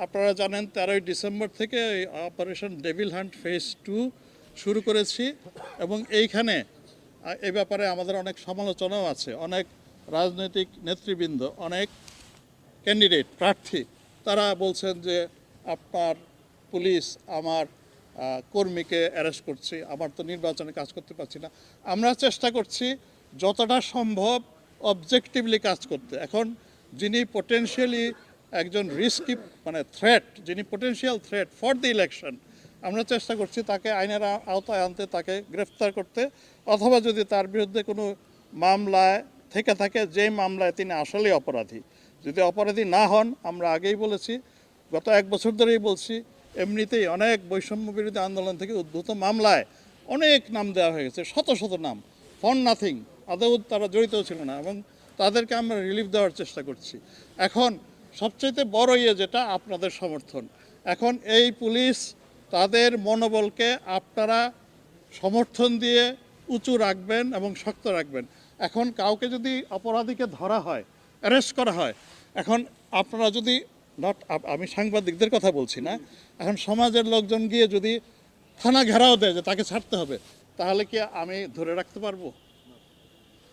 আপনারা জানেন 13ই ডিসেম্বর থেকে এই অপারেশন ডেভিল হান্ট ফেজ 2 শুরু করেছি এবং এইখানে এই ব্যাপারে আমাদের অনেক সমালোচনাও আছে। অনেক রাজনৈতিক নেতৃবৃন্দ, অনেক ক্যান্ডিডেট প্রার্থী তারা বলছেন যে আপনার পুলিশ আমার কর্মীকে অ্যারেস্ট করছে, আমার তো নির্বাচনে কাজ করতে পারছি না। আমরা চেষ্টা করছি যতটা সম্ভব অবজেক্টিভলি কাজ করতে। এখন যিনি পোটেনশিয়ালি একজন রিস্কি থ্রেট, যিনি potential threat for the election, আমরা চেষ্টা করছি তাকে আইনের আওতায় আনতে, তাকে গ্রেফতার করতে, অথবা যদি তার বিরুদ্ধে কোনো মামলায় থেকে থাকে যে মামলায় তিনি আসলেই অপরাধী, যদি অপরাধী না হন, আমরা আগেই বলেছি, গত 1 বছর ধরেই বলছি, এমনিতেই অনেক বৈষম্য বিরোধী আন্দোলন থেকে উদ্ভূত মামলায় অনেক নাম দেওয়া হয়ে গেছে, শত শত নাম, ফর নাথিং, আদৌ তারা জড়িত ছিল না, এবং তাদেরকে আমরা রিলিফ দেওয়ার চেষ্টা করছি। এখন সবচেয়ে বড় যেটা আপনাদের সমর্থন। এখন এই পুলিশ তাদের মনোবলকে আপনারা সমর্থন দিয়ে উঁচু রাখবেন এবং শক্ত রাখবেন। এখন কাউকে যদি অপরাধীকে ধরা হয়, অ্যারেস্ট করা হয়, এখন আপনারা যদি আমি সাংবাদিকদের কথা বলছি না, এখন সমাজের লোকজন গিয়ে যদি থানা ঘেরাও দেয় যে তাকে ছাড়তে হবে, তাহলে কি আমি ধরে রাখতে পারবো?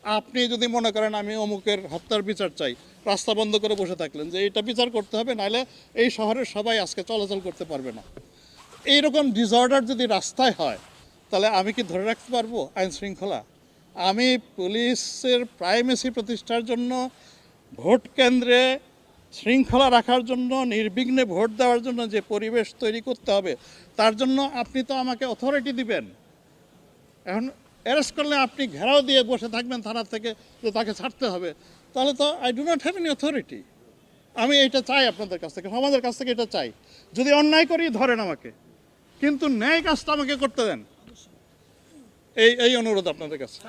আপনি যদি মনে করেন আমি অমুকের হত্যার বিচার চাই, রাস্তা বন্ধ করে বসে থাকলেন যে এটা বিচার করতে হবে, নাহলে এই শহরের সবাই আজকে চলাচল করতে পারবে না, এইরকম ডিসঅর্ডার যদি রাস্তায় হয়, তাহলে আমি কি ধরে রাখতে পারবো আইন শৃঙ্খলা? আমি পুলিশের প্রাইমেসি প্রতিষ্ঠার জন্য, ভোট কেন্দ্রে শৃঙ্খলা রাখার জন্য, নির্বিঘ্নে ভোট দেওয়ার জন্য যে পরিবেশ তৈরি করতে হবে, তার জন্য আপনি তো আমাকে অথরিটি দিবেন। এখন অ্যারেস্ট করলে আপনি ঘেরাও দিয়ে বসে থাকবেন থানা থেকে যে তাকে ছাড়তে হবে, তাহলে তো I do not have any authority. আমি এটা চাই আপনাদের কাছ থেকে, সমাজের কাছ থেকে এটা চাই। যদি অন্যায় করি ধরেন আমাকে, কিন্তু ন্যায় কাজটা আমাকে করতে দেন, এই অনুরোধ আপনাদের কাছে।